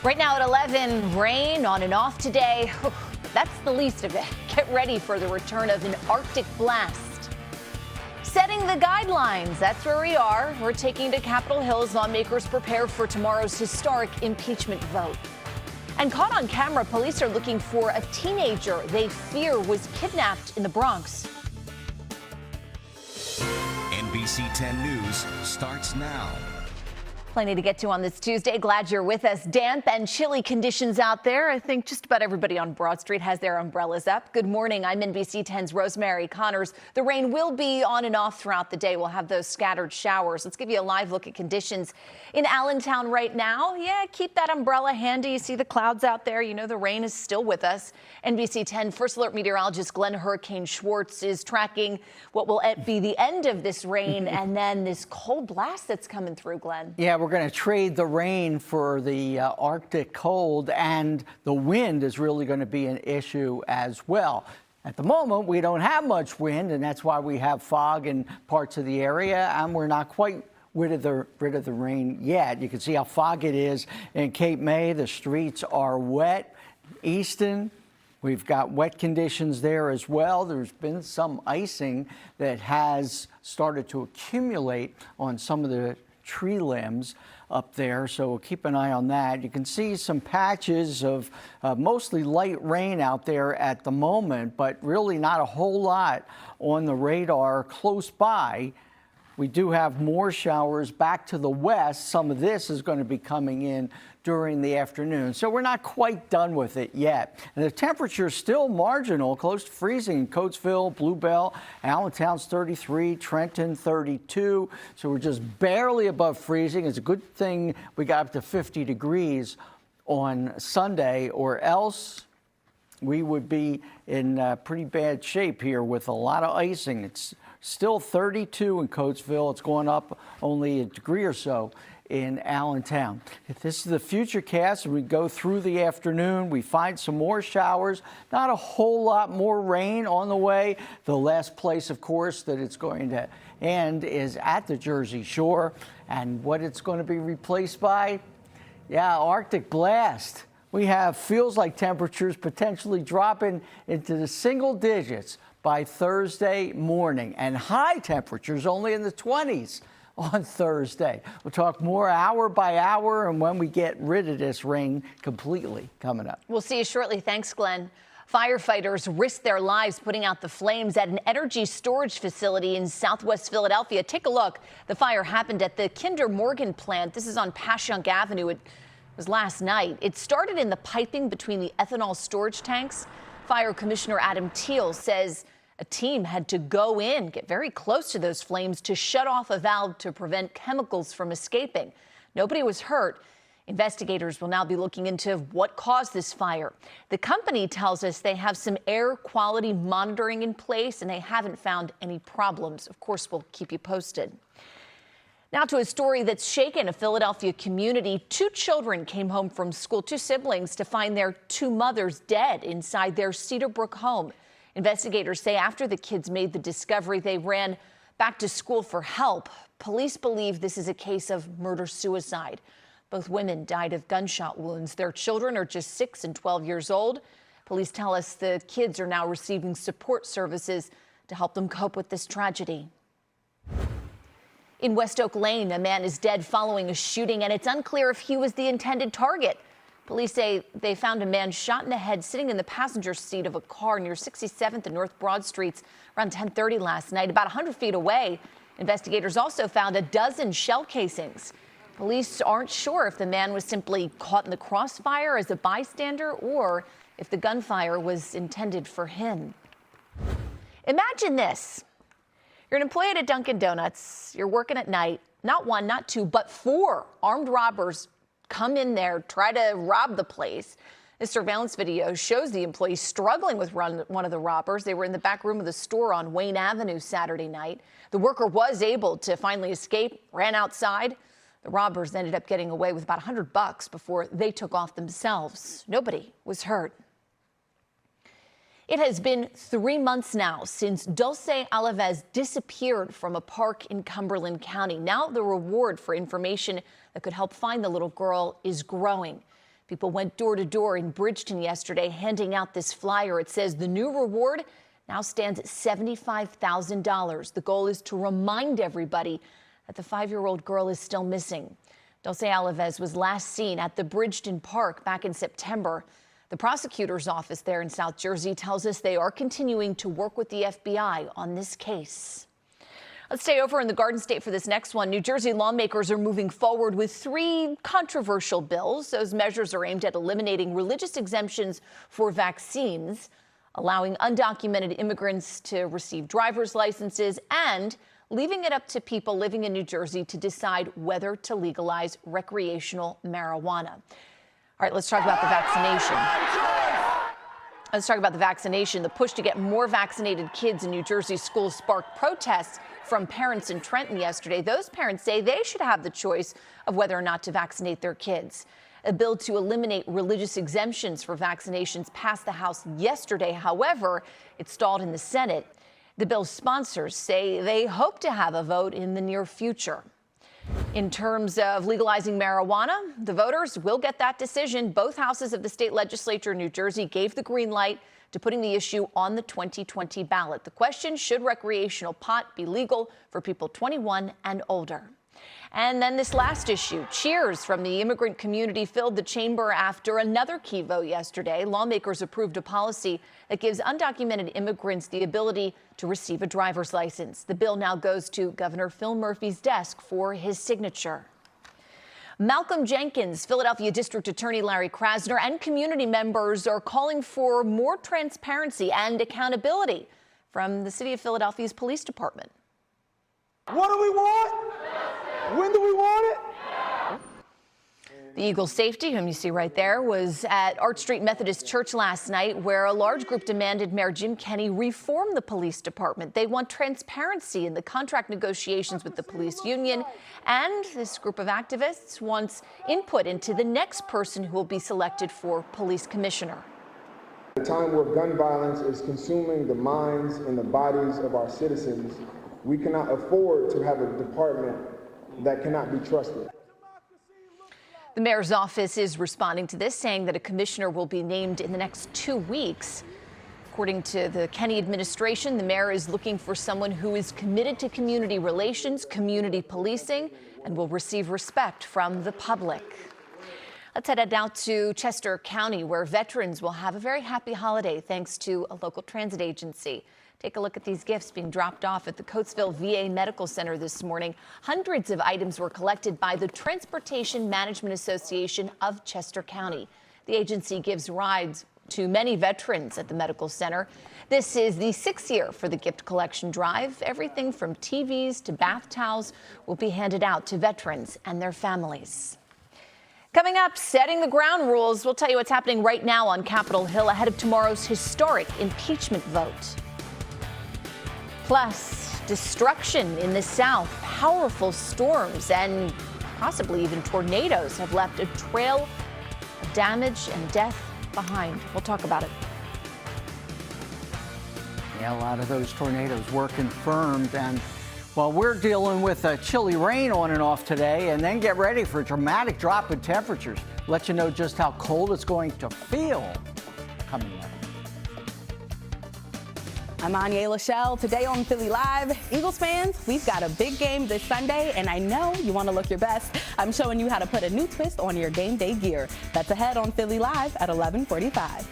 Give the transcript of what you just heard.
Right now at 11, rain on and off today. That's the least of it. Get ready for the return of an Arctic blast. Setting the guidelines, that's where we are. We're taking to Capitol Hill as lawmakers prepare for tomorrow's historic impeachment vote. And caught on camera, police are looking for a teenager they fear was kidnapped in the Bronx. NBC 10 News starts now. Plenty to get to on this Tuesday. Glad you're with us. Damp and chilly conditions out there. I think just about everybody on Broad Street has their umbrellas up. Good morning. I'm NBC 10's Rosemary Connors. The rain will be on and off throughout the day. We'll have those scattered showers. Let's give you a live look at conditions in Allentown right now. Yeah, keep that umbrella handy. You see the clouds out there. You know the rain is still with us. NBC 10 First Alert meteorologist Glenn Hurricane Schwartz is tracking what will be the end of this rain and then this cold blast that's coming through, Glenn. Yeah, we're going to trade the rain for the Arctic cold, and the wind is really going to be an issue as well. At the moment, we don't have much wind, and that's why we have fog in parts of the area, and we're not quite rid of the rain yet. You can see how foggy it is in Cape May. The streets are wet. Easton, we've got wet conditions there as well. There's been some icing that has started to accumulate on some of the tree limbs up there, so we'll keep an eye on that. You can see some patches of mostly light rain out there at the moment, but really not a whole lot on the radar close by. We do have more showers back to the west. Some of this is going to be coming in during the afternoon, so we're not quite done with it yet. And the temperature is still marginal, close to freezing in Coatesville, Bluebell, Allentown's 33, Trenton 32. So we're just barely above freezing. It's a good thing we got up to 50 degrees on Sunday, or else we would be in pretty bad shape here with a lot of icing. It's still 32 in Coatesville. It's going up only a degree or so in Allentown. If this is the future cast, and we go through the afternoon, we find some more showers, not a whole lot more rain on the way. The last place, of course, that it's going to end is at the Jersey Shore. And what it's going to be replaced by? Yeah, Arctic blast. We have feels like temperatures potentially dropping into the single digits by Thursday morning, and high temperatures only in the 20s on Thursday. We'll talk more hour by hour and when we get rid of this rain completely coming up. We'll see you shortly. Thanks, Glenn. Firefighters risked their lives putting out the flames at an energy storage facility in Southwest Philadelphia. Take a look. The fire happened at the Kinder Morgan plant. This is on Passyunk Avenue. It was last night. It started in the piping between the ethanol storage tanks. Fire Commissioner Adam Teal says a team had to go in, get very close to those flames to shut off a valve to prevent chemicals from escaping. Nobody was hurt. Investigators will now be looking into what caused this fire. The company tells us they have some air quality monitoring in place and they haven't found any problems. Of course, we'll keep you posted. Now to a story that's shaken a Philadelphia community. Two children came home from school, two siblings, to find their two mothers dead inside their Cedar Brook home. Investigators say after the kids made the discovery, they ran back to school for help. Police believe this is a case of murder-suicide. Both women died of gunshot wounds. Their children are just 6 and 12 years old. Police tell us the kids are now receiving support services to help them cope with this tragedy. In West Oak Lane, a man is dead following a shooting, and it's unclear if he was the intended target. Police say they found a man shot in the head sitting in the passenger seat of a car near 67th and North Broad Streets around 10:30 last night, about 100 feet away. Investigators also found a dozen shell casings. Police aren't sure if the man was simply caught in the crossfire as a bystander or if the gunfire was intended for him. Imagine this. You're an employee at a Dunkin' Donuts. You're working at night. Not one, not two, but 4 armed robbers come in there, try to rob the place. This surveillance video shows the employees struggling with one of the robbers. They were in the back room of the store on Wayne Avenue Saturday night. The worker was able to finally escape, ran outside. The robbers ended up getting away with about $100 before they took off themselves. Nobody was hurt. It has been 3 months now since Dulce Alaves disappeared from a park in Cumberland County. Now the reward for information that could help find the little girl is growing. People went door to door in Bridgeton yesterday handing out this flyer. It says the new reward now stands at $75,000. The goal is to remind everybody that the 5-year-old girl is still missing. Dulce Alaves was last seen at the Bridgeton Park back in September. The prosecutor's office there in South Jersey tells us they are continuing to work with the FBI on this case. Let's stay over in the Garden State for this next one. New Jersey lawmakers are moving forward with 3 controversial bills. Those measures are aimed at eliminating religious exemptions for vaccines, allowing undocumented immigrants to receive driver's licenses, and leaving it up to people living in New Jersey to decide whether to legalize recreational marijuana. All right, let's talk about the vaccination. The push to get more vaccinated kids in New Jersey schools sparked protests from parents in Trenton yesterday. Those parents say they should have the choice of whether or not to vaccinate their kids. A bill to eliminate religious exemptions for vaccinations passed the House yesterday. However, it stalled in the Senate. The bill's sponsors say they hope to have a vote in the near future. In terms of legalizing marijuana, the voters will get that decision. Both houses of the state legislature in New Jersey gave the green light to putting the issue on the 2020 ballot. The question, should recreational pot be legal for people 21 and older? And then this last issue, cheers from the immigrant community filled the chamber after another key vote yesterday. Lawmakers approved a policy that gives undocumented immigrants the ability to receive a driver's license. The bill now goes to Governor Phil Murphy's desk for his signature. Malcolm Jenkins, Philadelphia District Attorney Larry Krasner, and community members are calling for more transparency and accountability from the City of Philadelphia's police department. What do we want? When do we want it? The Eagle Safety, whom you see right there, was at Arch Street Methodist Church last night, where a large group demanded Mayor Jim Kenney reform the police department. They want transparency in the contract negotiations with the police union, and this group of activists wants input into the next person who will be selected for police commissioner. At a time where gun violence is consuming the minds and the bodies of our citizens, we cannot afford to have a department that cannot be trusted. The mayor's office is responding to this, saying that a commissioner will be named in the next 2 weeks. According to the Kenney administration, the mayor is looking for someone who is committed to community relations, community policing, and will receive respect from the public. Let's head now to Chester County, where veterans will have a very happy holiday thanks to a local transit agency. Take a look at these gifts being dropped off at the Coatesville VA Medical Center this morning. Hundreds of items were collected by the Transportation Management Association of Chester County. The agency gives rides to many veterans at the medical center. This is the 6th year for the gift collection drive. Everything from TVs to bath towels will be handed out to veterans and their families. Coming up, setting the ground rules. We'll tell you what's happening right now on Capitol Hill ahead of tomorrow's historic impeachment vote. Plus, destruction in the South, powerful storms and possibly even tornadoes have left a trail of damage and death behind. We'll talk about it. Yeah, a lot of those tornadoes were confirmed, and well, we're dealing with a chilly rain on and off today, and then get ready for a dramatic drop in temperatures. Let you know just how cold it's going to feel coming up. I'm Anya Lachelle. Today on Philly Live, Eagles fans, we've got a big game this Sunday, and I know you want to look your best. I'm showing you how to put a new twist on your game day gear. That's ahead on Philly Live at 11:45.